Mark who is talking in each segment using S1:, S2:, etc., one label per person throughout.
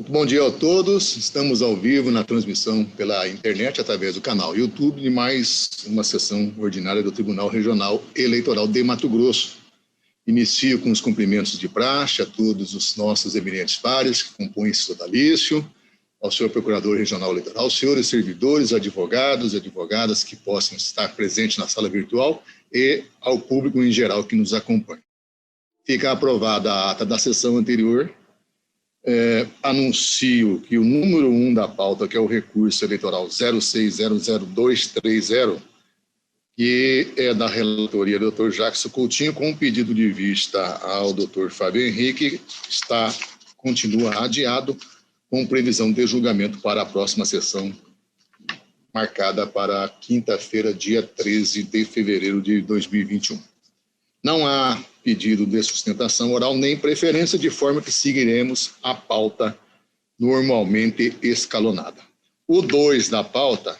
S1: Muito bom dia a todos. Estamos ao vivo na transmissão pela internet através do canal YouTube de mais uma sessão ordinária do Tribunal Regional Eleitoral de Mato Grosso. Inicio com os cumprimentos de praxe a todos os nossos eminentes pares que compõem esse sodalício, ao senhor Procurador Regional Eleitoral, aos senhores servidores, advogados e advogadas que possam estar presentes na sala virtual e ao público em geral que nos acompanha. Fica aprovada a ata da sessão anterior. Anuncio que o número 1 da pauta, que é o recurso eleitoral 0600230, que é da relatoria do Dr. Jackson Coutinho, com um pedido de vista ao Dr. Fábio Henrique, continua adiado, com previsão de julgamento para a próxima sessão, marcada para quinta-feira, dia 13 de fevereiro de 2021. Não há pedido de sustentação oral nem preferência, de forma que seguiremos a pauta normalmente escalonada. O 2 da pauta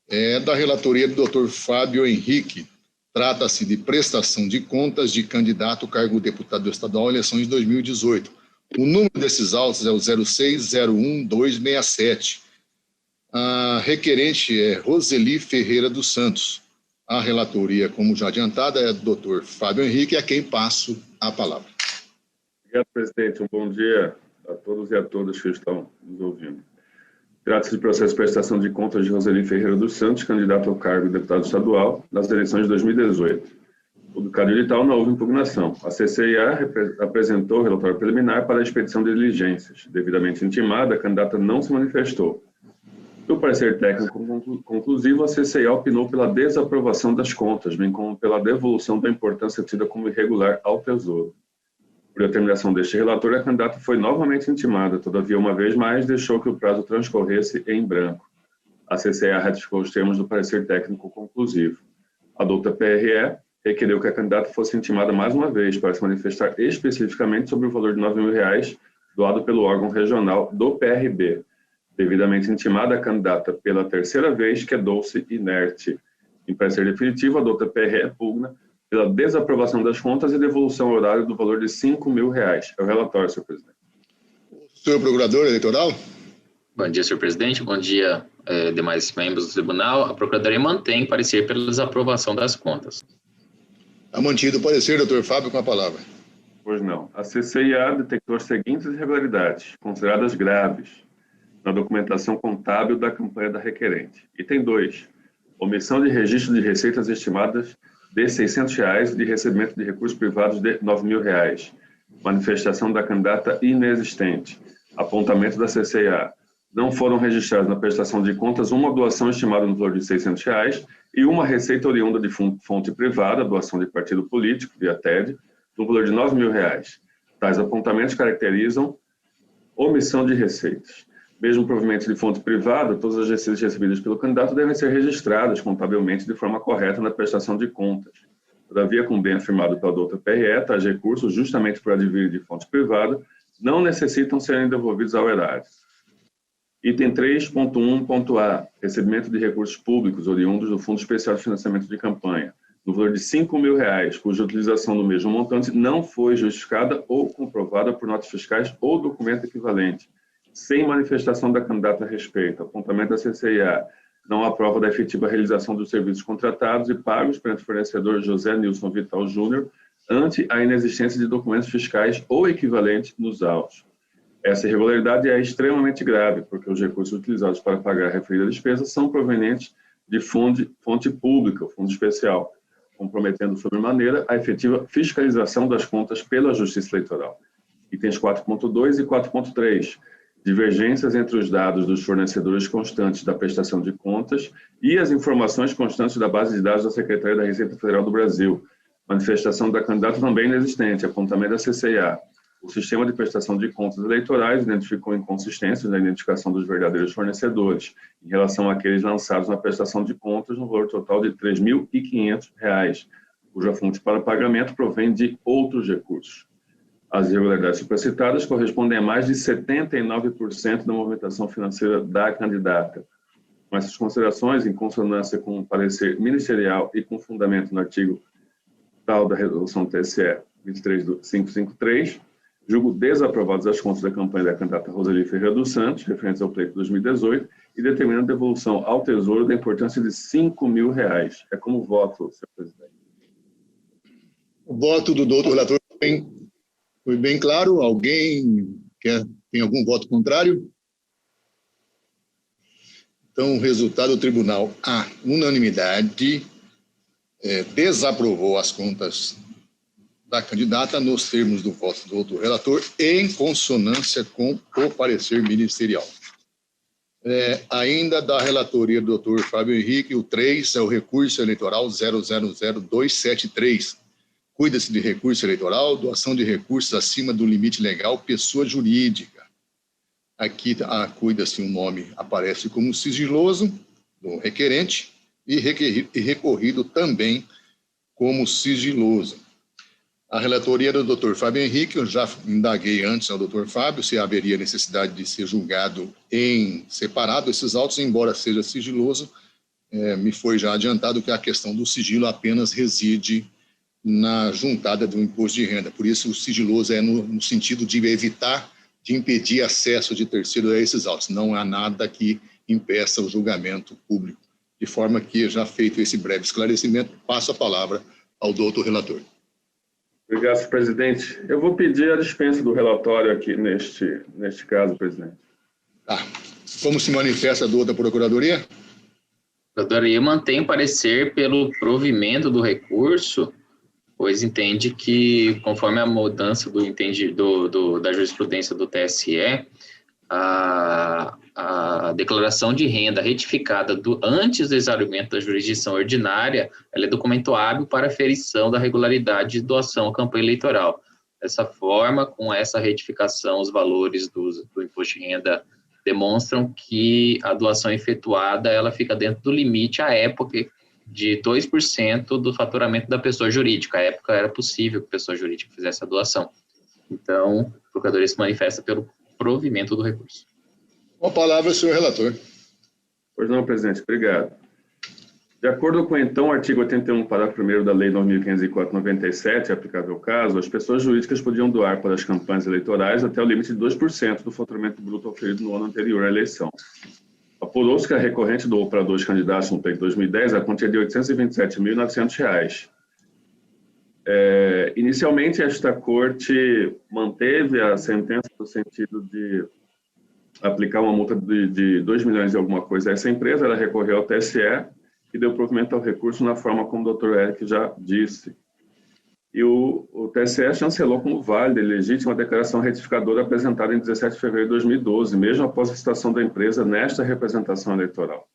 S1: é da relatoria do Dr. Fábio Henrique. Trata-se de prestação de contas de candidato ao cargo de deputado estadual em eleições de 2018. O número desses autos é o 0601267. A requerente é Roseli Ferreira dos Santos. A relatoria, como já adiantada, é do Dr. Fábio Henrique, a quem passo a palavra.
S2: Obrigado, presidente. Um bom dia a todos e a todas que estão nos ouvindo. Trata-se de processo de prestação de contas de Roseli Ferreira dos Santos, candidato ao cargo de deputado estadual nas eleições de 2018. Publicado em edital, não houve impugnação. A CCIA apresentou o relatório preliminar para a expedição de diligências. Devidamente intimada, a candidata não se manifestou. No parecer técnico conclusivo, a CCIA opinou pela desaprovação das contas, bem como pela devolução da importância tida como irregular ao Tesouro. Por determinação deste relator, a candidata foi novamente intimada, todavia, uma vez mais, deixou que o prazo transcorresse em branco. A CCIA ratificou os termos do parecer técnico conclusivo. A douta PRE requeriu que a candidata fosse intimada mais uma vez para se manifestar especificamente sobre o valor de R$ 9.000 doado pelo órgão regional do PRB. Devidamente intimada, a candidata pela terceira vez quedou-se inerte. Em parecer definitivo, a douta PRE pugna pela desaprovação das contas e devolução ao horário do valor de R$ 5.000. É o relatório, senhor presidente.
S1: Senhor Procurador Eleitoral.
S3: Bom dia, senhor presidente. Bom dia, demais membros do tribunal. A Procuradoria mantém parecer pela desaprovação das contas.
S1: Está mantido o parecer, doutor Fábio, com a palavra.
S2: Pois não. A CCIA detectou as seguintes irregularidades, consideradas graves, na documentação contábil da campanha da requerente. Item 2. Omissão de registro de receitas estimadas de R$ 600 de recebimento de recursos privados de R$ 9.000. Manifestação da candidata inexistente. Apontamento da CCIA. Não foram registrados na prestação de contas uma doação estimada no valor de R$ 600 e uma receita oriunda de fonte privada, doação de partido político, via TED, no valor de R$ 9.000. Tais apontamentos caracterizam omissão de receitas. Mesmo proveniente de fonte privada, todas as receitas recebidas pelo candidato devem ser registradas contabilmente de forma correta na prestação de contas. Todavia, como bem afirmado pela douta PRE, tais recursos, justamente por advir de fonte privada, não necessitam serem devolvidos ao erário. Item 3.1.a. Recebimento de recursos públicos oriundos do Fundo Especial de Financiamento de Campanha, no valor de R$ 5.000, cuja utilização do mesmo montante não foi justificada ou comprovada por notas fiscais ou documento equivalente, sem manifestação da candidata a respeito. Apontamento da CCIA. Não há prova da efetiva realização dos serviços contratados e pagos perante o fornecedor José Nilson Vital Júnior ante a inexistência de documentos fiscais ou equivalentes nos autos. Essa irregularidade é extremamente grave, porque os recursos utilizados para pagar a referida despesa são provenientes de fonte pública, o fundo especial, comprometendo sobremaneira a efetiva fiscalização das contas pela Justiça Eleitoral. Itens 4.2 e 4.3. Divergências entre os dados dos fornecedores constantes da prestação de contas e as informações constantes da base de dados da Secretaria da Receita Federal do Brasil. Manifestação da candidata também inexistente. Apontamento da CCIA. O sistema de prestação de contas eleitorais identificou inconsistências na identificação dos verdadeiros fornecedores em relação àqueles lançados na prestação de contas no valor total de R$ 3.500, cuja fonte para pagamento provém de outros recursos. As irregularidades supracitadas correspondem a mais de 79% da movimentação financeira da candidata. Com essas considerações, em consonância com o parecer ministerial e com fundamento no artigo tal da resolução TSE 23553, Julgo desaprovadas as contas da campanha da candidata Roseli Ferreira dos Santos, referentes ao pleito de 2018, e determinando a devolução ao Tesouro da importância de R$5.000. É como voto, senhor presidente.
S1: O voto do doutor relator foi bem claro. Alguém tem algum voto contrário? Então, o resultado do tribunal, a unanimidade, desaprovou as contas da candidata nos termos do voto do doutor relator, em consonância com o parecer ministerial. Ainda da relatoria do doutor Fábio Henrique, o 3 é o recurso eleitoral 000273. Cuida-se de recurso eleitoral, doação de recursos acima do limite legal, pessoa jurídica. Aqui cuida-se, um nome aparece como sigiloso do requerente e recorrido também como sigiloso. A relatoria do Dr. Fábio Henrique, eu já indaguei antes ao Dr. Fábio se haveria necessidade de ser julgado em separado esses autos, embora seja sigiloso, me foi já adiantado que a questão do sigilo apenas reside na juntada do imposto de renda. Por isso, o sigiloso é no sentido de evitar, de impedir acesso de terceiro a esses autos. Não há nada que impeça o julgamento público. De forma que, já feito esse breve esclarecimento, passo a palavra ao doutor relator.
S2: Obrigado, senhor presidente. Eu vou pedir a dispensa do relatório aqui neste caso, presidente.
S1: Como se manifesta a do da Procuradoria?
S3: A Procuradoria mantém o parecer pelo provimento do recurso, pois entende que, conforme a mudança da jurisprudência do TSE, a declaração de renda retificada antes do exaurimento da jurisdição ordinária, ela é documento hábil para aferição da regularidade de doação à campanha eleitoral. Dessa forma, com essa retificação, os valores do imposto de renda demonstram que a doação efetuada ela fica dentro do limite à época de 2% do faturamento da pessoa jurídica. À época era possível que a pessoa jurídica fizesse a doação. Então, a Procuradoria se manifesta pelo provimento do recurso.
S1: Com a palavra, senhor relator.
S2: Pois não, presidente. Obrigado. De acordo com, então, o artigo 81, parágrafo 1º da Lei 9.504/97, aplicável ao caso, as pessoas jurídicas podiam doar para as campanhas eleitorais até o limite de 2% do faturamento bruto oferido no ano anterior à eleição. Apurou-se que a recorrente doou para 2 candidatos no pleito de 2010 a quantia de R$ 827.900. Inicialmente, esta corte manteve a sentença no sentido de aplicar uma multa de 2 milhões e alguma coisa a essa empresa. Ela recorreu ao TSE e deu provimento ao recurso na forma como o Dr. Eric já disse. E o TSE chancelou como válida e legítima a declaração retificadora apresentada em 17 de fevereiro de 2012, mesmo após a citação da empresa nesta representação eleitoral.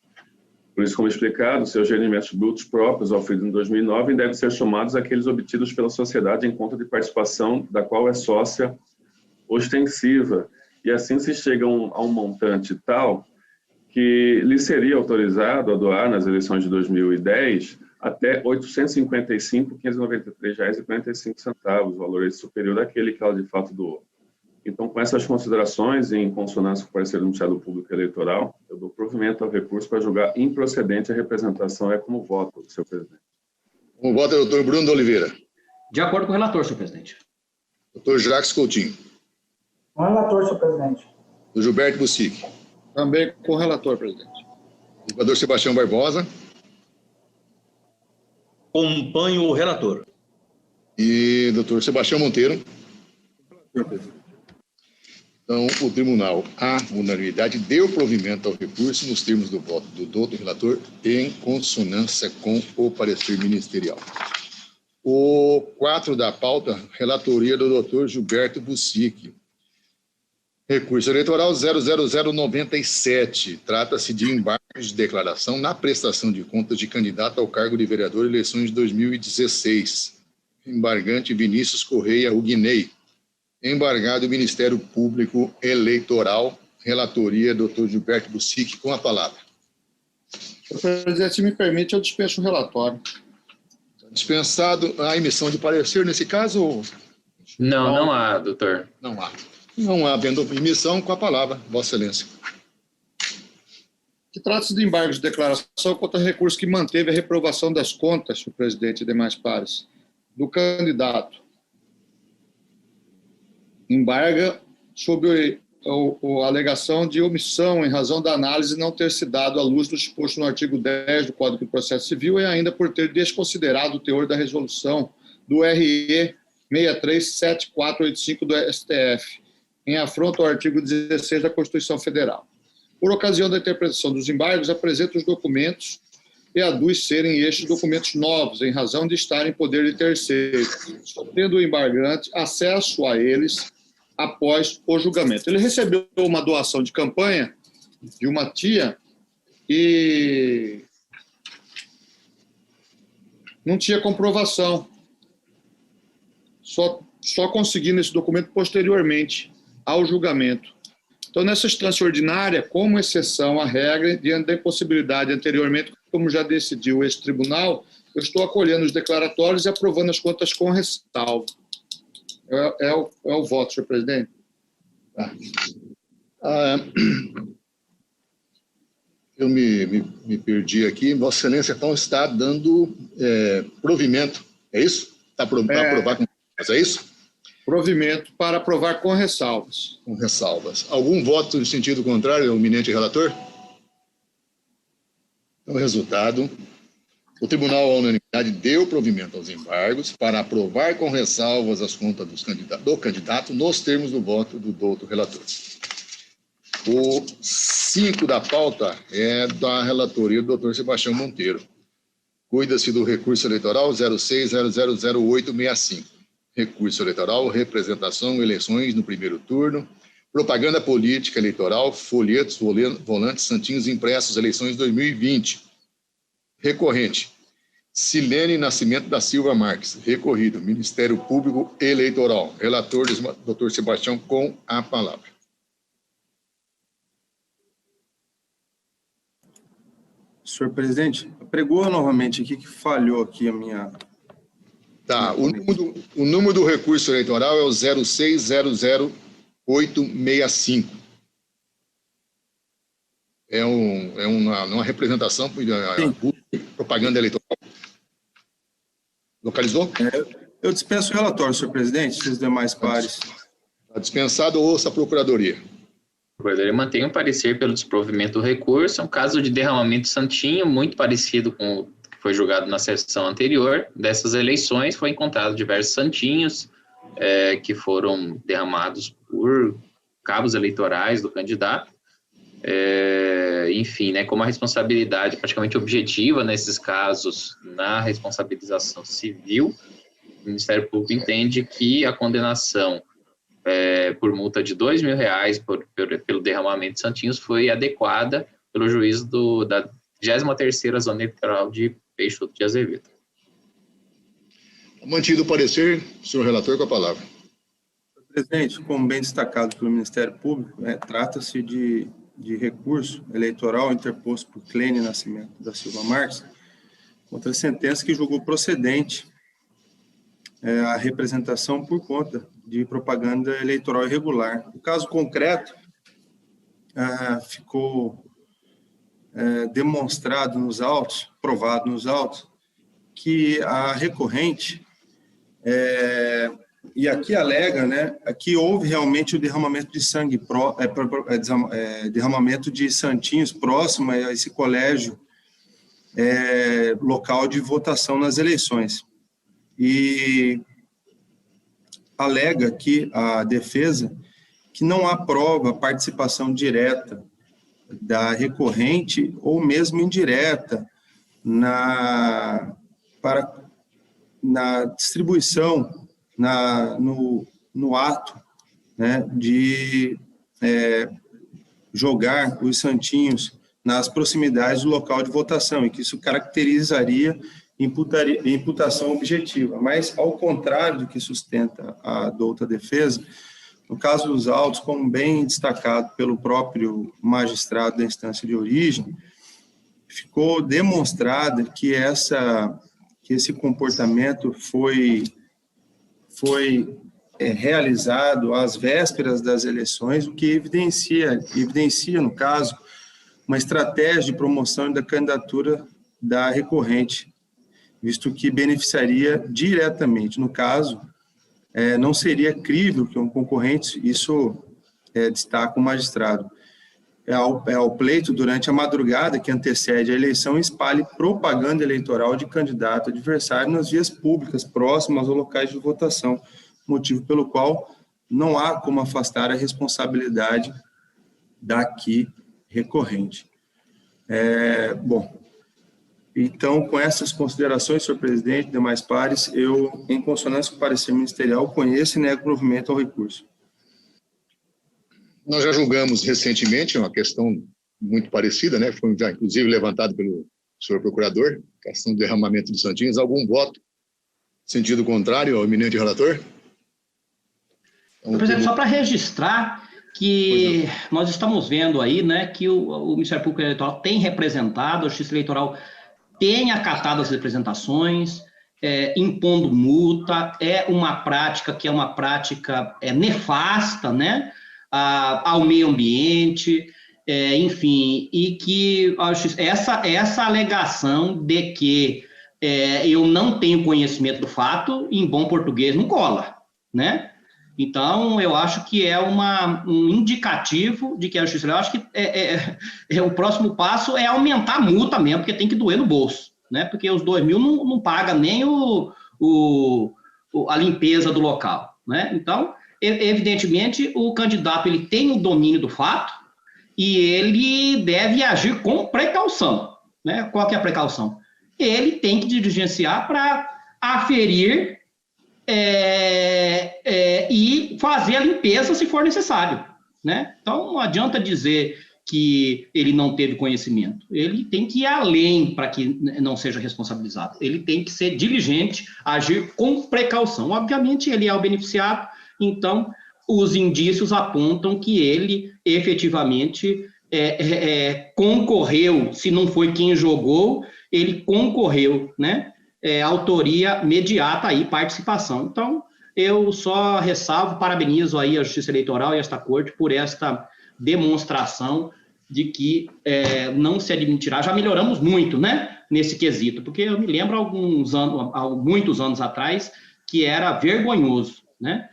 S2: Por isso, como explicado, seus rendimentos brutos próprios oferidos em 2009 devem ser somados àqueles obtidos pela sociedade em conta de participação da qual é sócia ostensiva. E assim se chega a um montante tal que lhe seria autorizado a doar nas eleições de 2010 até R$ 855.593,45, valor superior àquele que ela de fato doou. Então, com essas considerações, em consonância com o parecer do Ministério Público Eleitoral, eu dou provimento ao recurso para julgar improcedente a representação. É como voto, senhor presidente.
S1: Como voto, doutor Bruno de Oliveira.
S4: De acordo com o relator, senhor presidente.
S1: Doutor Jacques Coutinho.
S5: Com o relator, senhor presidente.
S1: Do Gilberto Bussic.
S6: Também com o relator, presidente.
S1: Desembargador Sebastião Barbosa.
S7: Acompanho o relator.
S1: E doutor Sebastião Monteiro.
S6: Senhor presidente.
S1: Então, o tribunal, à unanimidade, deu provimento ao recurso nos termos do voto do doutor relator em consonância com o parecer ministerial. O 4 da pauta, relatoria do doutor Gilberto Bussic. Recurso eleitoral 00097. Trata-se de embargos de declaração na prestação de contas de candidato ao cargo de vereador em eleições de 2016. Embargante Vinícius Correia Uguinei. Embargado Ministério Público Eleitoral. Relatoria, doutor Gilberto Bussic, com a palavra.
S6: Senhor presidente, se me permite, eu dispenso o relatório.
S1: Dispensado a emissão de parecer nesse caso?
S3: Não há, doutor.
S1: Não há. Não havendo emissão, com a palavra, Vossa Excelência.
S6: Que trata-se de embargos de declaração contra recurso que manteve a reprovação das contas, senhor presidente e demais pares, do candidato embarga sobre a alegação de omissão em razão da análise não ter se dado à luz do disposto no artigo 10 do Código de Processo Civil e ainda por ter desconsiderado o teor da resolução do RE 637485 do STF, em afronta ao artigo 16 da Constituição Federal. Por ocasião da interpretação dos embargos, apresenta os documentos e aduz serem estes documentos novos, em razão de estarem em poder de terceiros, só tendo o embargante acesso a eles após o julgamento. Ele recebeu uma doação de campanha de uma tia e não tinha comprovação, só conseguindo esse documento posteriormente ao julgamento. Então, nessa instância ordinária, como exceção à regra, diante da impossibilidade anteriormente, como já decidiu este tribunal, eu estou acolhendo os declaratórios e aprovando as contas com ressalva. É o voto, senhor presidente.
S1: Eu me perdi aqui. Vossa Excelência, então, está dando provimento, é isso? Está para aprovar com ressalvas, é isso?
S6: Provimento para aprovar com ressalvas.
S1: Com ressalvas. Algum voto em sentido contrário, ao eminente relator? Então, o resultado: o tribunal, à unanimidade, deu provimento aos embargos para aprovar com ressalvas as contas do candidato nos termos do voto do doutor relator. O 5 da pauta é da relatoria do doutor Sebastião Monteiro. Cuida-se do recurso eleitoral 06000865. Recurso eleitoral, representação, eleições no primeiro turno, propaganda política eleitoral, folhetos, volantes, santinhos impressos, eleições 2020. Recorrente: Silene Nascimento da Silva Marques. Recorrido: Ministério Público Eleitoral. Relator, doutor Sebastião, com a palavra.
S8: Senhor presidente, pregou novamente aqui que falhou aqui a minha...
S1: Tá, o número do recurso eleitoral é o 0600865. É uma representação, propaganda eleitoral. Localizou?
S8: Eu dispenso o relatório, senhor presidente, os demais pares.
S1: Está dispensado, ouça a procuradoria.
S3: A procuradoria mantém um parecer pelo desprovimento do recurso. É um caso de derramamento santinho, muito parecido com o foi julgado na sessão anterior dessas eleições. Foi encontrado diversos santinhos que foram derramados por cabos eleitorais do candidato. Enfim, né, como a responsabilidade praticamente objetiva nesses casos, na responsabilização civil, o Ministério Público entende que a condenação por multa de R$2.000 pelo derramamento de santinhos foi adequada pelo juízo da 23ª Zona Eleitoral de Peixoto de Azevedo.
S1: Mantido o parecer, senhor relator, com a palavra.
S8: Presidente, como bem destacado pelo Ministério Público, trata-se de recurso eleitoral interposto por Clene Nascimento da Silva Marques contra a sentença que julgou procedente a representação por conta de propaganda eleitoral irregular. O caso concreto ficou demonstrado nos autos, provado nos autos, que a recorrente, e aqui alega, né, que houve realmente o derramamento de sangue, derramamento de santinhos próximo a esse colégio local de votação nas eleições. E alega que a defesa que não há prova participação direta da recorrente ou mesmo indireta na distribuição, no ato, né, de jogar os santinhos nas proximidades do local de votação, e que isso caracterizaria imputação objetiva. Mas, ao contrário do que sustenta a douta defesa, no caso dos autos, como bem destacado pelo próprio magistrado da instância de origem, ficou demonstrado que esse comportamento foi realizado às vésperas das eleições, o que evidencia, no caso, uma estratégia de promoção da candidatura da recorrente, visto que beneficiaria diretamente, no caso, não seria crível que um concorrente, isso destaca o magistrado, ao pleito durante a madrugada que antecede a eleição, espalhe propaganda eleitoral de candidato adversário nas vias públicas próximas aos locais de votação, motivo pelo qual não há como afastar a responsabilidade daqui recorrente. Bom, então, com essas considerações, senhor presidente, demais pares, eu, em consonância com o parecer ministerial, conheço e nego o provimento ao recurso.
S1: Nós já julgamos recentemente uma questão muito parecida, né? Foi já, inclusive, levantado pelo senhor procurador, questão do derramamento de Santinhos. Algum voto sentido contrário ao eminente relator?
S4: Por exemplo, só para registrar que nós estamos vendo aí, né, que o Ministério Público Eleitoral tem representado, a Justiça Eleitoral tem acatado as representações, impondo multa, uma prática que é uma prática nefasta, né, ao meio ambiente, enfim, e que essa alegação de que eu não tenho conhecimento do fato, em bom português, não cola, né? Então, eu acho que é um indicativo de que a justiça, eu acho que o próximo passo é aumentar a multa mesmo, porque tem que doer no bolso, né? Porque os 2 mil não paga nem a limpeza do local, né? Então, evidentemente, o candidato ele tem o domínio do fato e ele deve agir com precaução, né? Qual que é a precaução? Ele tem que diligenciar para aferir e fazer a limpeza se for necessário, né? Então, não adianta dizer que ele não teve conhecimento. Ele tem que ir além para que não seja responsabilizado. Ele tem que ser diligente, agir com precaução. Obviamente, ele é o beneficiado, então, os indícios apontam que ele efetivamente concorreu, se não foi quem jogou, ele concorreu, né? Autoria imediata aí, participação. Então, eu só ressalvo, parabenizo aí a Justiça Eleitoral e esta Corte por esta demonstração de que não se admitirá. Já melhoramos muito, né, nesse quesito, porque eu me lembro há muitos anos atrás, que era vergonhoso, né?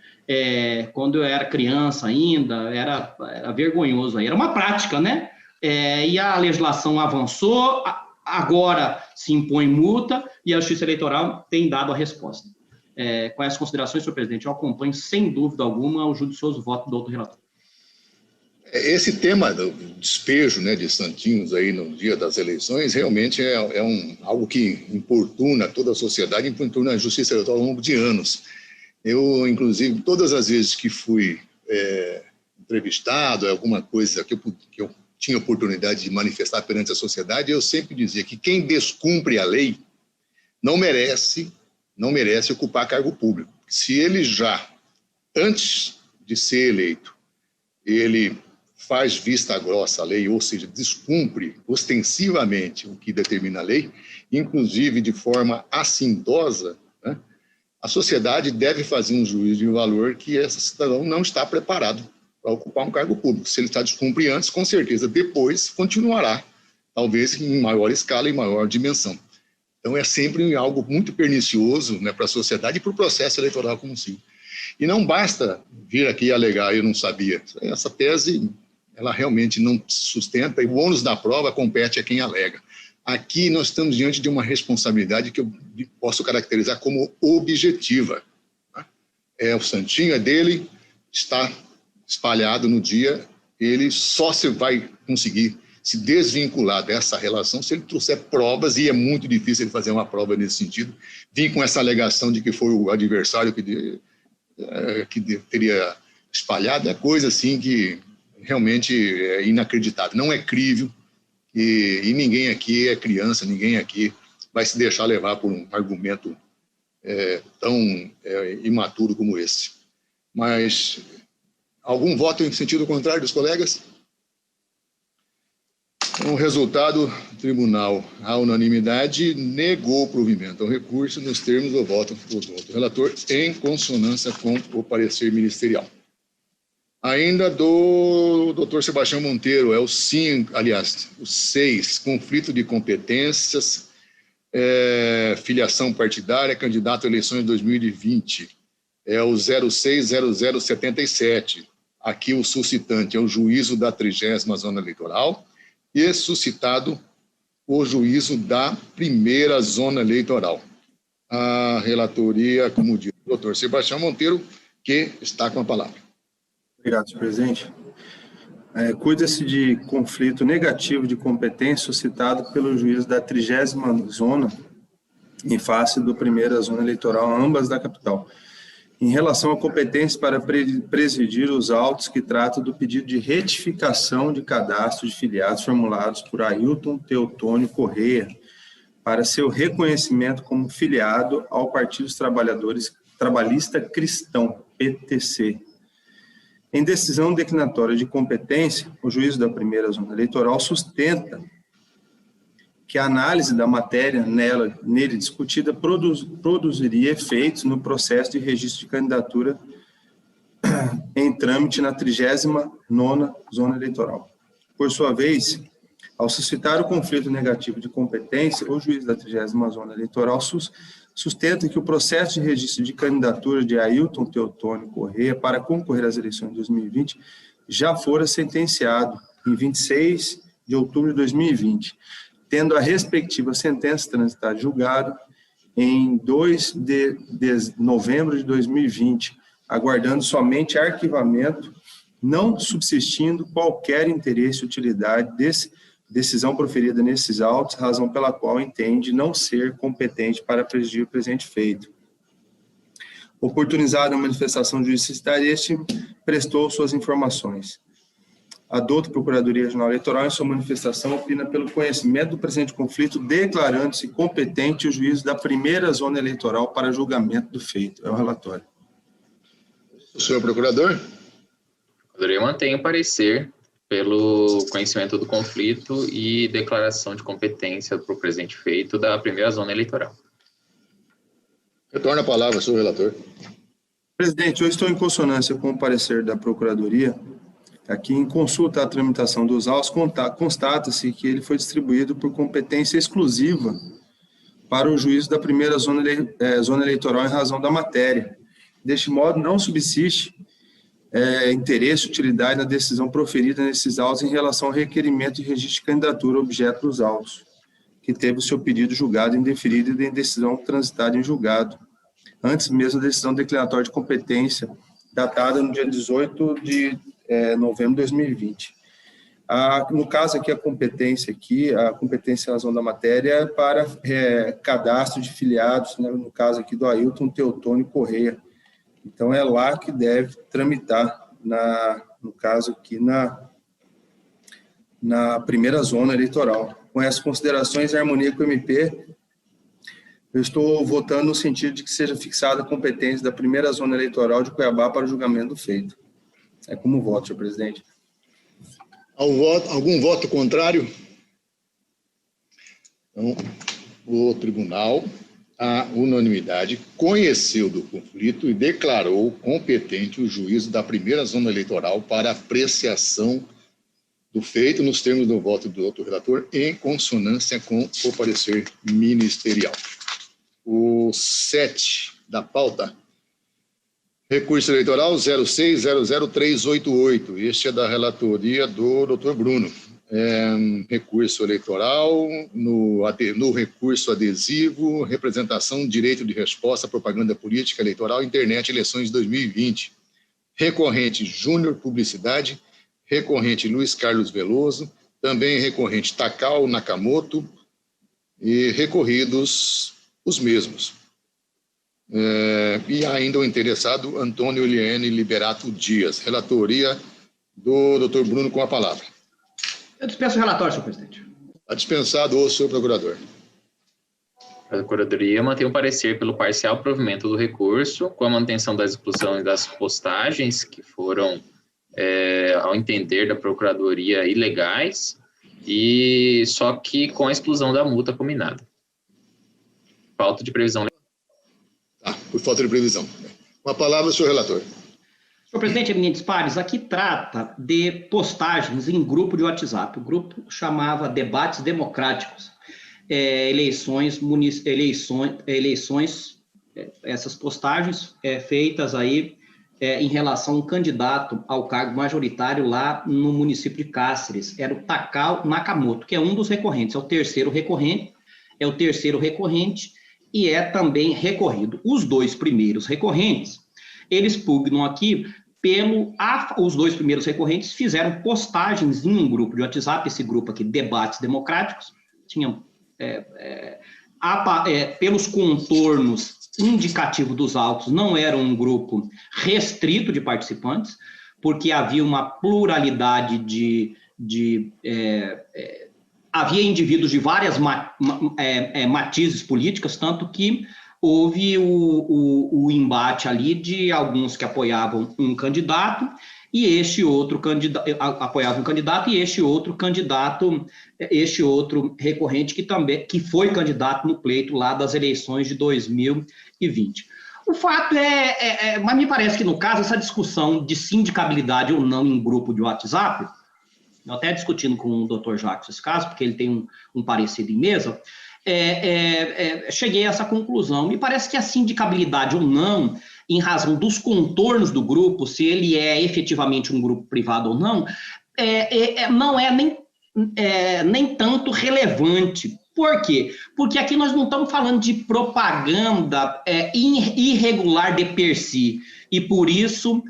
S4: Quando eu era criança ainda, era vergonhoso, era uma prática, né? E a legislação avançou, agora se impõe multa e a Justiça Eleitoral tem dado a resposta. Com essas considerações, senhor presidente, eu acompanho sem dúvida alguma o judicioso voto do outro relator.
S1: Esse tema do despejo, né, de Santinhos aí no dia das eleições realmente algo que importuna toda a sociedade, importuna a Justiça Eleitoral ao longo de anos. Eu, inclusive, todas as vezes que fui entrevistado, alguma coisa que eu tinha oportunidade de manifestar perante a sociedade, eu sempre dizia que quem descumpre a lei não merece ocupar cargo público. Se ele já, antes de ser eleito, ele faz vista grossa à lei, ou seja, descumpre ostensivamente o que determina a lei, inclusive de forma assintosa, né, a sociedade deve fazer um juízo de valor que esse cidadão não está preparado para ocupar um cargo público. Se ele está descumpre antes, com certeza depois continuará, talvez em maior escala e maior dimensão. Então é sempre algo muito pernicioso, né, para a sociedade e para o processo eleitoral como si. E não basta vir aqui e alegar, eu não sabia. Essa tese, ela realmente não se sustenta e o ônus da prova compete a quem alega. Aqui nós estamos diante de uma responsabilidade que eu posso caracterizar como objetiva. O Santinho é dele, está espalhado no dia, ele só se vai conseguir se desvincular dessa relação se ele trouxer provas, e é muito difícil ele fazer uma prova nesse sentido, vir com essa alegação de que foi o adversário que teria espalhado, é coisa assim que realmente é inacreditável, não é crível, e ninguém aqui é criança, ninguém aqui vai se deixar levar por um argumento tão imaturo como esse. Mas algum voto em sentido contrário dos colegas? O resultado, o tribunal, à unanimidade, negou o provimento ao recurso nos termos do voto do relator, em consonância com o parecer ministerial. Ainda do Dr. Sebastião Monteiro, o 5, aliás, o 6, conflito de competências, filiação partidária, candidato a eleições de 2020. é o 060077. Aqui o suscitante é o juízo da 30ª Zona Eleitoral e suscitado o juízo da 1ª Zona Eleitoral. A relatoria, como diz o doutor Sebastião Monteiro, que está com a palavra.
S8: Obrigado, senhor presidente. Cuida-se de conflito negativo de competência suscitado pelo juiz da 30ª Zona em face do 1ª Zona Eleitoral, ambas da capital, em relação à competência para presidir os autos que tratam do pedido de retificação de cadastro de filiados formulados por Ailton Teotônio Correia para seu reconhecimento como filiado ao Partido dos Trabalhadores Trabalhista Cristão, PTC. Em decisão declinatória de competência, o juízo da 1ª Zona Eleitoral sustenta que a análise da matéria nele discutida produziria efeitos no processo de registro de candidatura em trâmite na 39ª Zona Eleitoral. Por sua vez, ao suscitar o conflito negativo de competência, o juiz da 30ª Zona Eleitoral sustenta que o processo de registro de candidatura de Ailton Teotônio Correia para concorrer às eleições de 2020 já fora sentenciado em 26 de outubro de 2020, tendo a respectiva sentença transitada em julgado em 2 de novembro de 2020, aguardando somente arquivamento, não subsistindo qualquer interesse ou utilidade decisão proferida nesses autos, razão pela qual entende não ser competente para presidir o presente feito. Oportunizada a manifestação judiciária, este prestou suas informações. A douta Procuradoria Regional Eleitoral, em sua manifestação, opina pelo conhecimento do presente conflito, declarando-se competente o juízo da 1ª Zona Eleitoral para julgamento do feito. É o relatório.
S1: O senhor procurador?
S3: A Procuradoria mantém o parecer pelo conhecimento do conflito e declaração de competência para o presente feito da 1ª Zona Eleitoral.
S1: Retorno a palavra, senhor relator.
S8: Presidente, eu estou em consonância com o parecer da Procuradoria. Aqui, em consulta à tramitação dos autos, constata-se que ele foi distribuído por competência exclusiva para o juízo da 1ª Zona Eleitoral em razão da matéria. Deste modo, não subsiste interesse e utilidade na decisão proferida nesses autos em relação ao requerimento de registro de candidatura objeto dos autos, que teve o seu pedido julgado indeferido e em decisão transitada em julgado, antes mesmo da decisão declaratória de competência, datada no dia 18 de novembro de 2020. No caso aqui, a competência em razão da matéria é para cadastro de filiados, né, no caso aqui do Ailton Teotônio Correia. Então, é lá que deve tramitar, no caso aqui, na 1ª Zona Eleitoral. Com essas considerações, em harmonia com o MP, eu estou votando no sentido de que seja fixada a competência da 1ª Zona Eleitoral de Cuiabá para o julgamento do feito. É como voto, senhor presidente.
S1: Algum voto contrário? Então, o tribunal, à unanimidade, conheceu do conflito e declarou competente o juízo da 1ª Zona Eleitoral para apreciação do feito nos termos do voto do doutor relator, em consonância com o parecer ministerial. O 7 da pauta, recurso eleitoral 06000388. Este é da relatoria do doutor Bruno. Recurso eleitoral, no recurso adesivo, representação, direito de resposta, propaganda política eleitoral, internet, eleições 2020. Recorrente Júnior Publicidade, recorrente Luiz Carlos Veloso, também recorrente Takao Nakamoto e recorridos os mesmos. E ainda o interessado Antônio Eliane Liberato Dias. Relatoria do doutor Bruno com a palavra.
S4: Eu dispenso o relatório, senhor presidente.
S1: Está dispensado o senhor procurador.
S3: A Procuradoria mantém o parecer pelo parcial provimento do recurso, com a manutenção das exclusões das postagens que foram, ao entender da Procuradoria, ilegais, e só que com a exclusão da multa combinada. Falta de previsão.
S1: Por falta de previsão. Com a palavra, senhor relator.
S4: Senhor presidente, eminentes pares, aqui trata de postagens em grupo de WhatsApp. O grupo chamava Debates Democráticos, eleições essas postagens feitas aí em relação a um candidato ao cargo majoritário lá no município de Cáceres, era o Takao Nakamoto, que é um dos recorrentes, é o terceiro recorrente e é também recorrido. Os dois primeiros recorrentes, eles pugnam aqui os dois primeiros recorrentes fizeram postagens em um grupo de WhatsApp, esse grupo aqui, Debates Democráticos, tinham, pelos contornos indicativos dos autos, não era um grupo restrito de participantes, porque havia uma pluralidade havia indivíduos de várias matizes políticas, tanto que houve o embate ali de alguns que apoiavam um candidato e este outro candidato apoiava um candidato e este outro recorrente que foi candidato no pleito lá das eleições de 2020. O fato mas me parece que no caso essa discussão de sindicabilidade ou não em grupo de WhatsApp, eu até discutindo com o Dr. Jacques esse caso, porque ele tem um parecido em mesa, cheguei a essa conclusão. Me parece que a sindicabilidade ou não, em razão dos contornos do grupo, se ele é efetivamente um grupo privado ou não, não é nem tanto relevante. Por quê? Porque aqui nós não estamos falando de propaganda irregular de per si, e por isso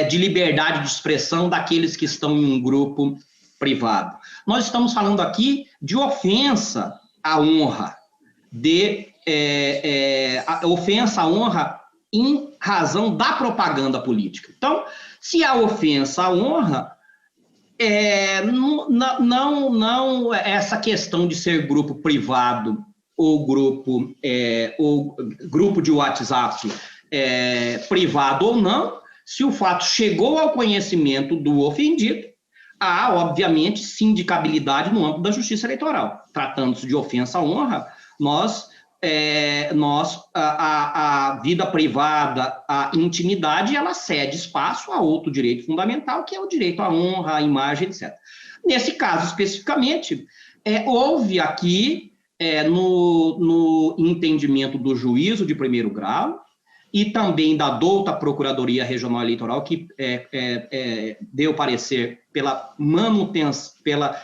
S4: de liberdade de expressão daqueles que estão em um grupo privado. Nós estamos falando aqui de ofensa à honra, ofensa à honra em razão da propaganda política. Então, se há ofensa à honra, não essa questão de ser grupo privado ou grupo de WhatsApp privado ou não, se o fato chegou ao conhecimento do ofendido, há, obviamente, sindicabilidade no âmbito da justiça eleitoral. Tratando-se de ofensa à honra, a vida privada, a intimidade, ela cede espaço a outro direito fundamental, que é o direito à honra, à imagem, etc. Nesse caso, especificamente, houve aqui, no entendimento do juízo de primeiro grau, e também da douta Procuradoria Regional Eleitoral, que deu parecer pela manutenção,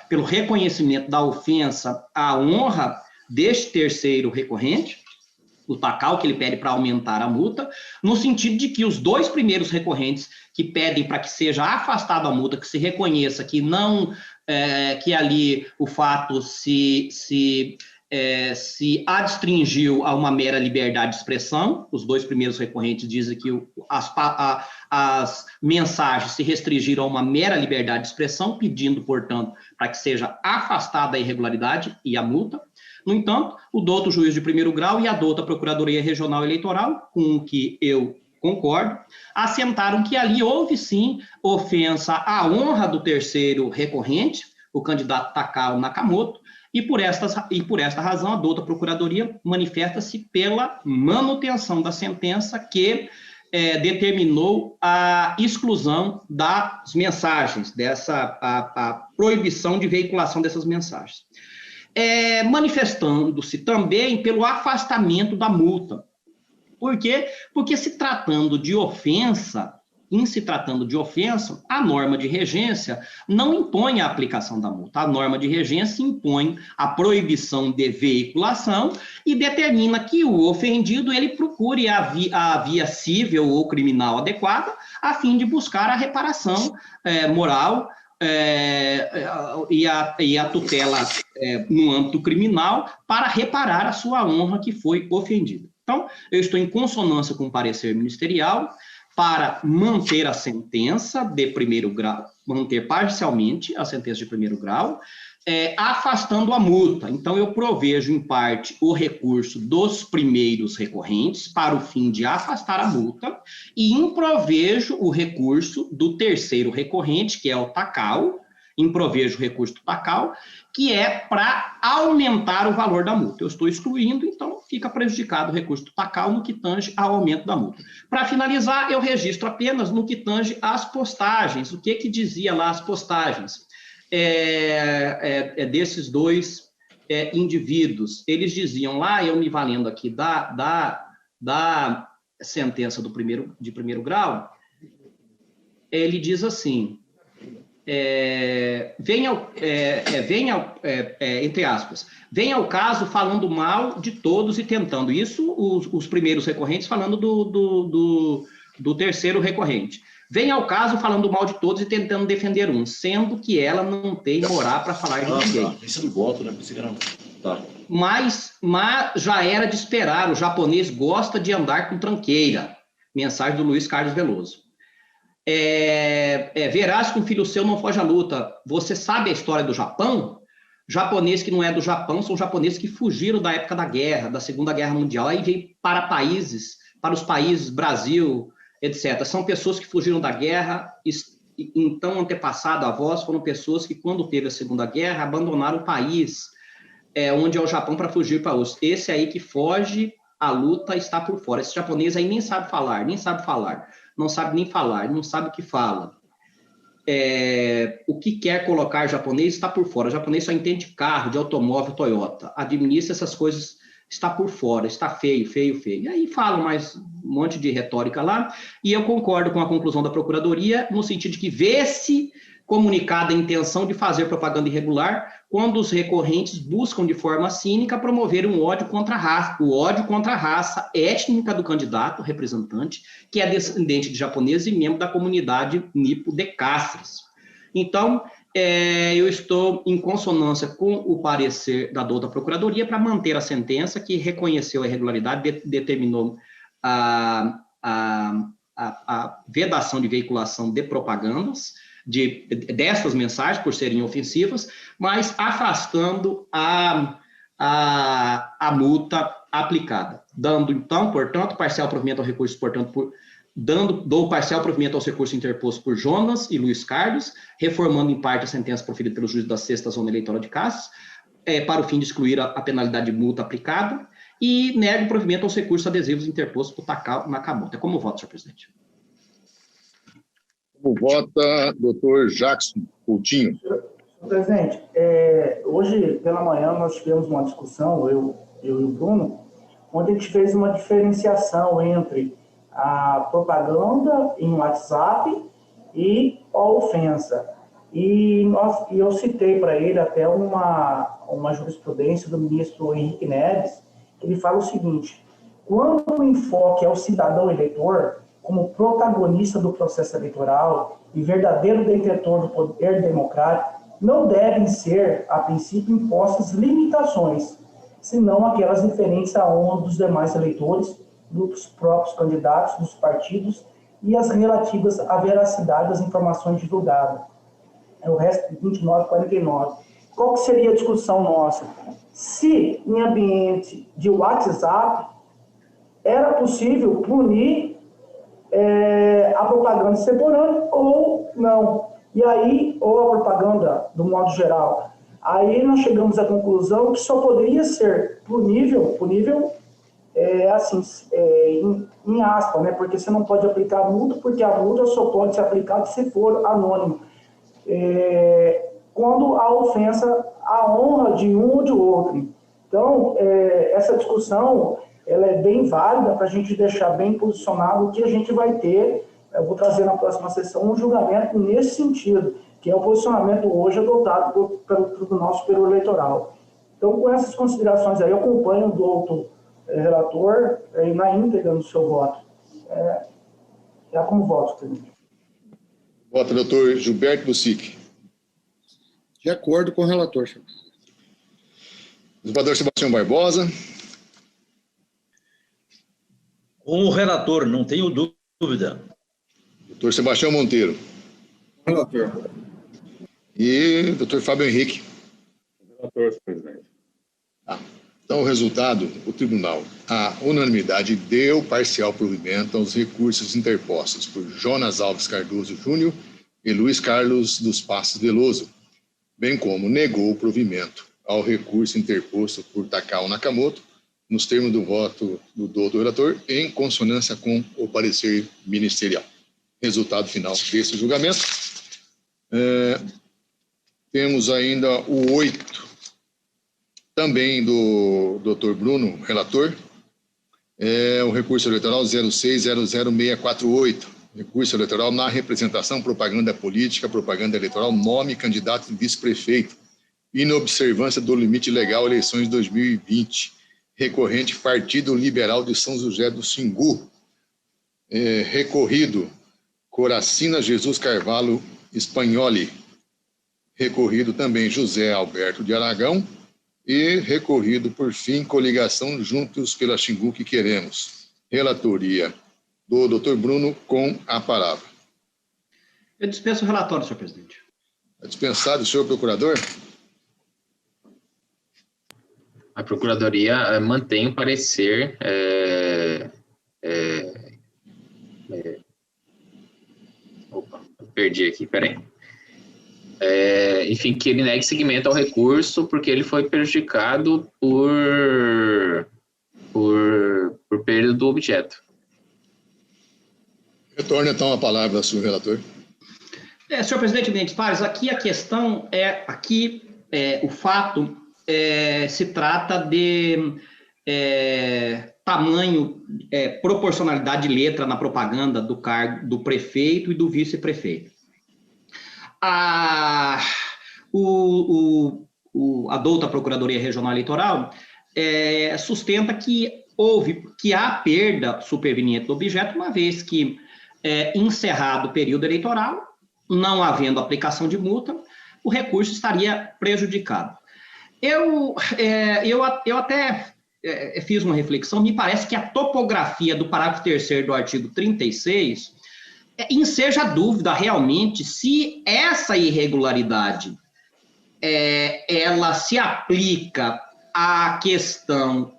S4: pelo reconhecimento da ofensa à honra deste terceiro recorrente, o Takao, que ele pede para aumentar a multa, no sentido de que os dois primeiros recorrentes que pedem para que seja afastada a multa, que se reconheça que não, que ali o fato se adstringiu a uma mera liberdade de expressão. Os dois primeiros recorrentes dizem que as mensagens se restringiram a uma mera liberdade de expressão, pedindo, portanto, para que seja afastada a irregularidade e a multa. No entanto, o douto juiz de primeiro grau e a douta Procuradoria Regional Eleitoral, com o que eu concordo, assentaram que ali houve, sim, ofensa à honra do terceiro recorrente, o candidato Takao Nakamoto, e por esta razão a douta Procuradoria manifesta-se pela manutenção da sentença que determinou a exclusão das mensagens, a proibição de veiculação dessas mensagens. Manifestando-se também pelo afastamento da multa. Por quê? Porque em se tratando de ofensa, a norma de regência não impõe a aplicação da multa. A norma de regência impõe a proibição de veiculação e determina que o ofendido ele procure a via civil ou criminal adequada a fim de buscar a reparação moral e a tutela no âmbito criminal para reparar a sua honra que foi ofendida. Então, eu estou em consonância com o parecer ministerial para manter a sentença de primeiro grau, manter parcialmente a sentença de primeiro grau, afastando a multa. Então, eu provejo, em parte, o recurso dos primeiros recorrentes para o fim de afastar a multa e improvejo o recurso do terceiro recorrente, que é o Takao, improvejo o recurso do Takao, que é para aumentar o valor da multa. Eu estou excluindo, então fica prejudicado o recurso do Takao no que tange ao aumento da multa. Para finalizar, eu registro apenas no que tange às postagens. O que dizia lá as postagens? Desses dois indivíduos, eles diziam lá, eu me valendo aqui da sentença de primeiro grau, ele diz assim, entre aspas, venha ao caso falando mal de todos e tentando, isso os primeiros recorrentes falando do terceiro recorrente, venha ao caso falando mal de todos e tentando defender um, sendo que ela não tem moral para falar de ninguém.
S7: Isso do voto, né? Tá.
S4: Mas já era de esperar, o japonês gosta de andar com tranqueira. Mensagem do Luiz Carlos Veloso. Verás que um filho seu não foge à luta. Você sabe a história do Japão? Japonês que não é do Japão são japoneses que fugiram da época da guerra, da Segunda Guerra Mundial, aí veio para os países, Brasil, etc. São pessoas que fugiram da guerra, então, antepassado, avós, foram pessoas que, quando teve a Segunda Guerra, abandonaram o país, onde é o Japão, para fugir para outros. Esse aí que foge à luta está por fora. Esse japonês aí nem sabe falar, não sabe nem falar, não sabe o que fala. O que quer colocar japonês está por fora. O japonês só entende carro, de automóvel, Toyota. Administra essas coisas, está por fora, está feio. E aí falam mais um monte de retórica lá, e eu concordo com a conclusão da Procuradoria, no sentido de que vê-se comunicada a intenção de fazer propaganda irregular quando os recorrentes buscam de forma cínica promover um ódio contra a raça étnica do candidato representante, que é descendente de japoneses e membro da comunidade Nipo de Cáceres. Então, eu estou em consonância com o parecer da douta Procuradoria para manter a sentença que reconheceu a irregularidade, determinou a vedação de veiculação de propagandas, dessas mensagens, por serem ofensivas, mas afastando a multa aplicada, dando, então, portanto, parcial provimento ao recurso, dou parcial provimento aos recursos interpostos por Jonas e Luiz Carlos, reformando em parte a sentença proferida pelo juiz da 6ª Zona Eleitoral de Cáceres, para o fim de excluir a penalidade de multa aplicada, e nego o provimento aos recursos adesivos interpostos por Takao Nakamoto. Como voto, senhor presidente?
S1: Como vota doutor Jackson Coutinho?
S5: Senhor presidente, hoje pela manhã nós tivemos uma discussão, eu e o Bruno, onde a gente fez uma diferenciação entre a propaganda em WhatsApp e a ofensa. E eu citei para ele até uma jurisprudência do ministro Henrique Neves, que ele fala o seguinte: quando o enfoque é o cidadão eleitor como protagonista do processo eleitoral e verdadeiro detentor do poder democrático, não devem ser, a princípio, impostas limitações, senão aquelas referentes à honra dos demais eleitores, dos próprios candidatos, dos partidos e as relativas à veracidade das informações divulgadas. O resto, 29,49. Qual que seria a discussão nossa? Se em ambiente de WhatsApp era possível punir a propaganda extemporânea ou não. E aí, ou a propaganda do modo geral. Aí nós chegamos à conclusão que só poderia ser punível em aspas, né? Porque você não pode aplicar multa, porque a multa só pode ser aplicada se for anônimo. Quando a ofensa à honra de um ou de outro. Então, essa discussão ela é bem válida para a gente deixar bem posicionado o que a gente vai ter. Eu vou trazer na próxima sessão um julgamento nesse sentido, que é o posicionamento hoje adotado pelo Tribunal Superior Eleitoral. Então, com essas considerações aí, eu acompanho o doutor relator na íntegra no seu voto. Como voto, presidente.
S1: Vota doutor Gilberto Bussic.
S6: De acordo com o relator, senhor.
S1: Desembargador Sebastião Barbosa.
S7: Com o relator, não tenho dúvida.
S1: Doutor Sebastião Monteiro.
S6: Relator.
S1: E doutor Fábio Henrique.
S2: Relator, senhor presidente.
S1: Então, o resultado, o tribunal, a unanimidade, deu parcial provimento aos recursos interpostos por Jonas Alves Cardoso Júnior e Luiz Carlos dos Passos Veloso, bem como negou o provimento ao recurso interposto por Takao Nakamoto, nos termos do voto do doutor relator, em consonância com o parecer ministerial. Resultado final desse julgamento. Temos ainda o 8, também do Dr. Bruno, relator, é o recurso eleitoral 0600648, recurso eleitoral na representação, propaganda política, propaganda eleitoral, nome, candidato e vice-prefeito, inobservância do limite legal, eleições 2020, recorrente Partido Liberal de São José do Xingu, recorrido Coracina Jesus Carvalho Spagnoli, recorrido também José Alberto de Aragão e recorrido, por fim, coligação Juntos pela Xingu que Queremos. Relatoria do Dr. Bruno, com a palavra.
S4: Eu dispenso o relatório, senhor presidente.
S1: É dispensado, senhor procurador?
S3: A Procuradoria mantém o parecer opa, perdi aqui, peraí. Enfim, que ele negue seguimento ao recurso porque ele foi prejudicado por perda do objeto.
S1: Retorno, então, a palavra ao senhor relator.
S4: Senhor presidente Mendes Pares, aqui a questão o fato se trata de tamanho, proporcionalidade de letra na propaganda do cargo do prefeito e do vice-prefeito. A douta Procuradoria Regional Eleitoral sustenta que há perda superveniente do objeto, uma vez que, encerrado o período eleitoral, não havendo aplicação de multa, o recurso estaria prejudicado. Eu até fiz uma reflexão, me parece que a topografia do parágrafo 3º do artigo 36 enseja a dúvida realmente se essa irregularidade ela se aplica à questão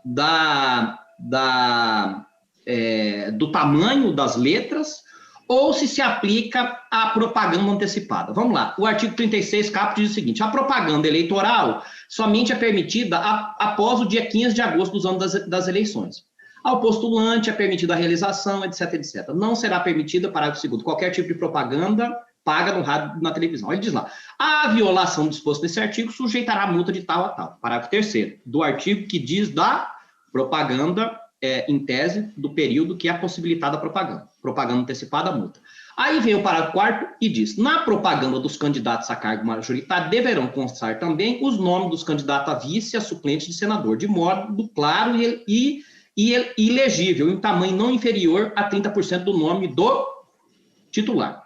S4: do tamanho das letras ou se aplica à propaganda antecipada. Vamos lá, o artigo 36, caput, diz o seguinte: a propaganda eleitoral somente é permitida após o dia 15 de agosto dos anos das eleições. Ao postulante é permitida a realização, etc, etc. Não será permitida, parágrafo 2º, qualquer tipo de propaganda paga no rádio e na televisão. Ele diz lá: a violação disposta nesse artigo sujeitará a multa de tal a tal. Parágrafo 3º do artigo que diz da propaganda, em tese, do período que é possibilitada a propaganda antecipada, a multa. Aí vem o parágrafo 4º e diz: na propaganda dos candidatos a cargo majoritário deverão constar também os nomes dos candidatos a vice e a suplente de senador, de modo claro e ilegível, em tamanho não inferior a 30% do nome do titular.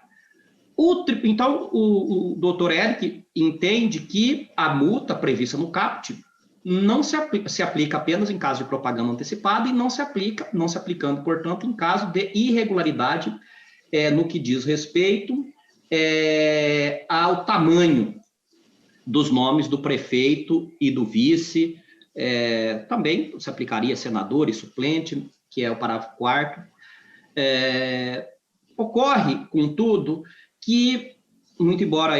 S4: Então, o doutor Eric entende que a multa prevista no caput não se aplica apenas em caso de propaganda antecipada e não se aplicando, portanto, em caso de irregularidade no que diz respeito ao tamanho dos nomes do prefeito e do vice. Também se aplicaria senador e suplente, que é o parágrafo 4º. Ocorre, contudo, que, muito embora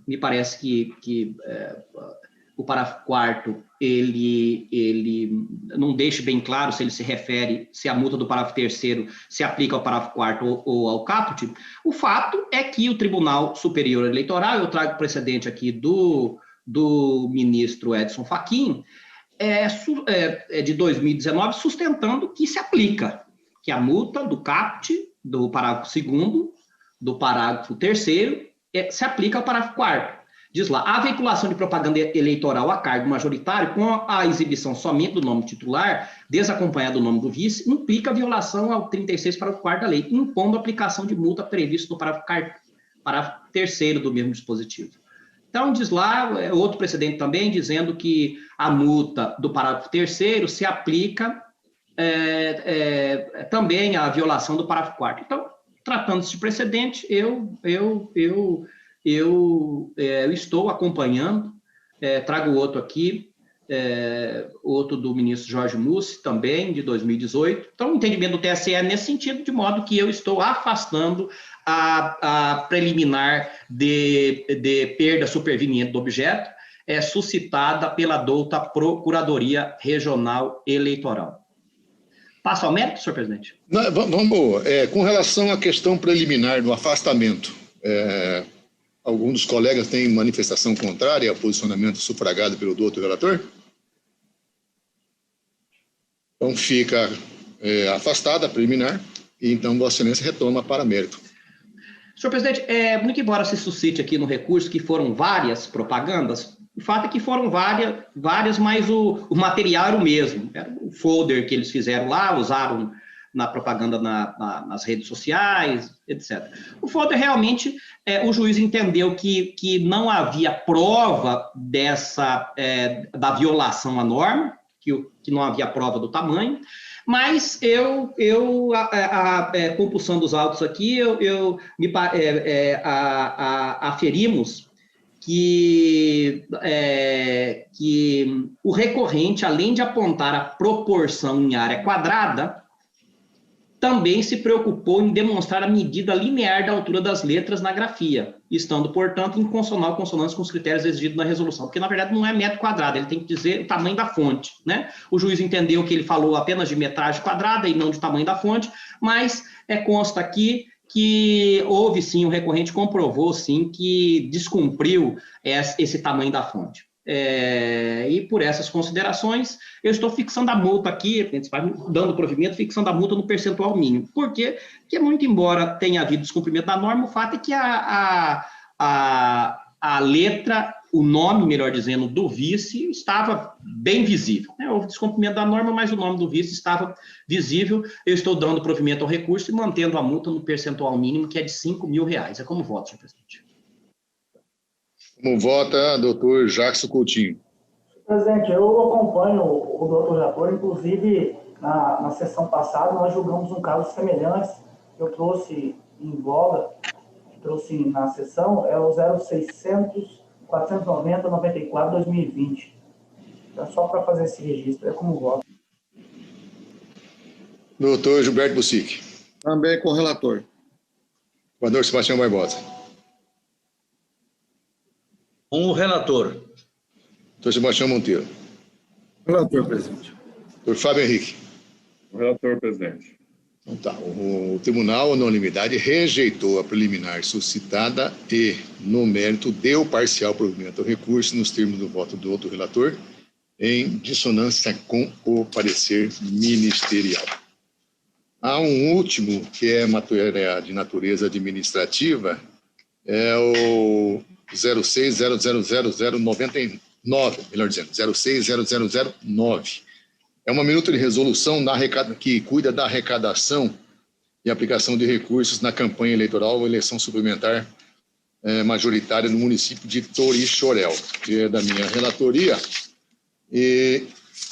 S4: me parece que o parágrafo 4º, ele não deixa bem claro se ele se refere, se a multa do parágrafo 3º se aplica ao parágrafo 4º ou ao caput. O fato é que o Tribunal Superior Eleitoral, eu trago precedente aqui do ministro Edson Fachin, de 2019, sustentando que se aplica, que a multa do caput, do parágrafo 2º, do parágrafo 3º, se aplica ao parágrafo 4º. Diz lá: a veiculação de propaganda eleitoral a cargo majoritário com a exibição somente do nome titular, desacompanhado do nome do vice, implica violação ao 36, parágrafo 4º da lei, impondo a aplicação de multa prevista no parágrafo 3º do mesmo dispositivo. Então, diz lá, outro precedente também, dizendo que a multa do parágrafo 3º se aplica também à violação do parágrafo 4º. Então, tratando-se de precedente, eu estou acompanhando, trago outro aqui, outro do ministro Jorge Mussi, também, de 2018. Então, o entendimento do TSE é nesse sentido, de modo que eu estou afastando a preliminar de perda superveniente do objeto, suscitada pela douta Procuradoria Regional Eleitoral. Passo ao mérito, senhor presidente?
S1: Vamos, com relação à questão preliminar do afastamento, algum dos colegas tem manifestação contrária ao posicionamento sufragado pelo doutor relator? Então, fica afastada a preliminar, e então Vossa Excelência retoma para mérito.
S4: Senhor presidente, muito embora se suscite aqui no recurso que foram várias propagandas, o fato é que foram várias, mas o material era o mesmo. Era o folder que eles fizeram lá, usaram na propaganda nas redes sociais, etc. O folder realmente, o juiz entendeu que não havia prova da violação à norma, que não havia prova do tamanho, mas compulsando os autos aqui, aferimos que o recorrente, além de apontar a proporção em área quadrada, também se preocupou em demonstrar a medida linear da altura das letras na grafia, estando, portanto, em consonância com os critérios exigidos na resolução, porque, na verdade, não é metro quadrado, ele tem que dizer o tamanho da fonte, né? O juiz entendeu que ele falou apenas de metragem quadrada e não de tamanho da fonte, mas consta aqui que houve, sim, o recorrente comprovou, sim, que descumpriu esse tamanho da fonte. E por essas considerações, eu estou fixando a multa aqui, dando provimento, fixando a multa no percentual mínimo. Por quê? Porque, muito embora tenha havido descumprimento da norma, o fato é que a letra, o nome, melhor dizendo, do vice estava bem visível. Houve descumprimento da norma, mas o nome do vice estava visível. Eu estou dando provimento ao recurso e mantendo a multa no percentual mínimo, que é de R$5.000. É como voto, senhor presidente.
S1: Como vota, doutor Jackson Coutinho?
S5: Presidente, eu acompanho o doutor relator, inclusive na sessão passada nós julgamos um caso semelhante, eu trouxe em voga, trouxe na sessão, é o 0600-490-94-2020. Então, só para fazer esse registro, como voto.
S1: Doutor Gilberto Bussic.
S6: Também com o relator.
S1: Governador Sebastião Barbosa.
S7: Com o relator.
S1: Doutor Sebastião Monteiro.
S8: Relator, presidente.
S1: Doutor Fábio Henrique.
S2: Relator, presidente.
S1: Então tá, o tribunal, na unanimidade, rejeitou a preliminar suscitada e, no mérito, deu parcial provimento ao recurso nos termos do voto do outro relator, em dissonância com o parecer ministerial. Há um último, que é matéria de natureza administrativa, é o 06000099, melhor dizendo, 060009. É uma minuta de resolução que cuida da arrecadação e aplicação de recursos na campanha eleitoral ou eleição suplementar majoritária no município de Torixoréu, que é da minha relatoria. E,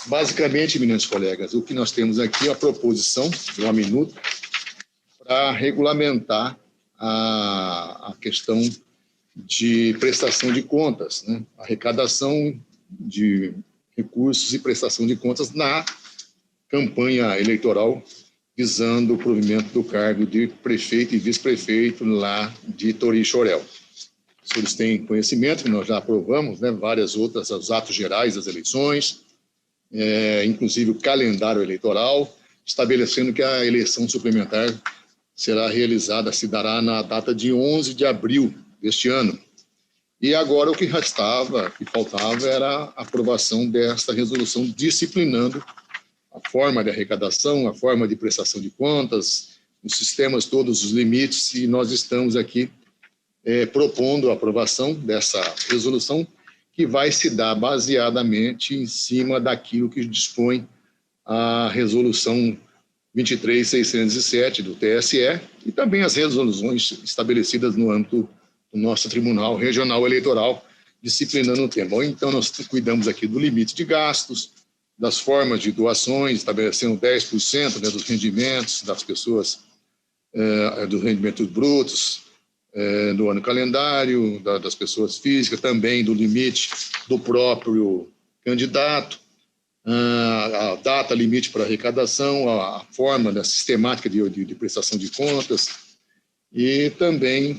S1: basicamente, meninos colegas, o que nós temos aqui é a proposição de uma minuta para regulamentar a questão de prestação de contas, né? Arrecadação de recursos e prestação de contas na campanha eleitoral, visando o provimento do cargo de prefeito e vice-prefeito lá de Torixoréu. Os senhores têm conhecimento que nós já aprovamos, né, várias outras, os atos gerais das eleições, inclusive o calendário eleitoral, estabelecendo que a eleição suplementar se dará na data de 11 de abril deste ano. E agora o que faltava era a aprovação desta resolução disciplinando a forma de arrecadação, a forma de prestação de contas, os sistemas todos, os limites, e nós estamos aqui propondo a aprovação dessa resolução, que vai se dar baseadamente em cima daquilo que dispõe a resolução 23.607 do TSE e também as resoluções estabelecidas no âmbito do nosso Tribunal Regional Eleitoral, disciplinando o tema. Então, nós cuidamos aqui do limite de gastos, das formas de doações, estabelecendo 10%, né, dos rendimentos das pessoas, dos rendimentos brutos do ano calendário, das pessoas físicas, também do limite do próprio candidato, a data limite para arrecadação, a forma da sistemática de prestação de contas e também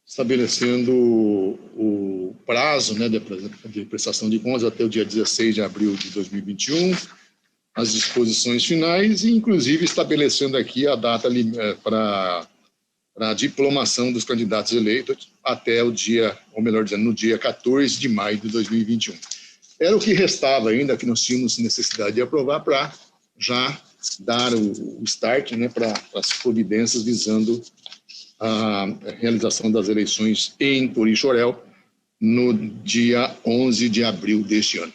S1: estabelecendo o prazo, né, de prestação de contas até o dia 16 de abril de 2021, as disposições finais e, inclusive, estabelecendo aqui a data para para a diplomação dos candidatos eleitos até o dia, ou melhor dizendo, no dia 14 de maio de 2021. Era o que restava ainda, que nós tínhamos necessidade de aprovar para já dar o start, né, para as providências visando a realização das eleições em Torixoréu no dia 11 de abril deste ano.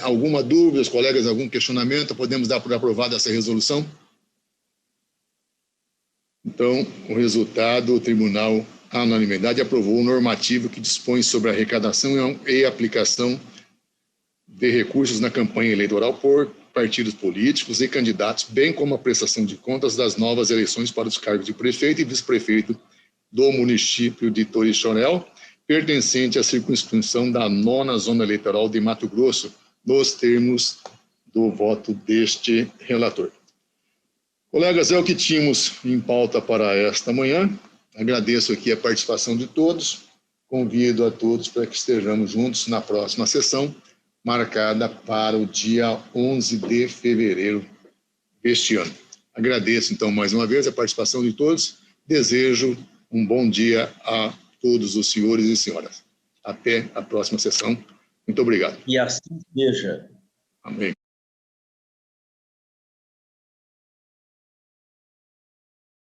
S1: Alguma dúvida, colegas, algum questionamento? Podemos dar por aprovada essa resolução? Então, o resultado, o tribunal, à unanimidade, aprovou o normativo que dispõe sobre a arrecadação e aplicação de recursos na campanha eleitoral por partidos políticos e candidatos, bem como a prestação de contas das novas eleições para os cargos de prefeito e vice-prefeito do município de Torixoréu, pertencente à circunscrição da 9ª Zona Eleitoral de Mato Grosso, nos termos do voto deste relator. Colegas, é o que tínhamos em pauta para esta manhã. Agradeço aqui a participação de todos. Convido a todos para que estejamos juntos na próxima sessão, marcada para o dia 11 de fevereiro deste ano. Agradeço, então, mais uma vez a participação de todos. Desejo um bom dia a todos os senhores e senhoras. Até a próxima sessão. Muito obrigado.
S7: E assim seja.
S1: Amém.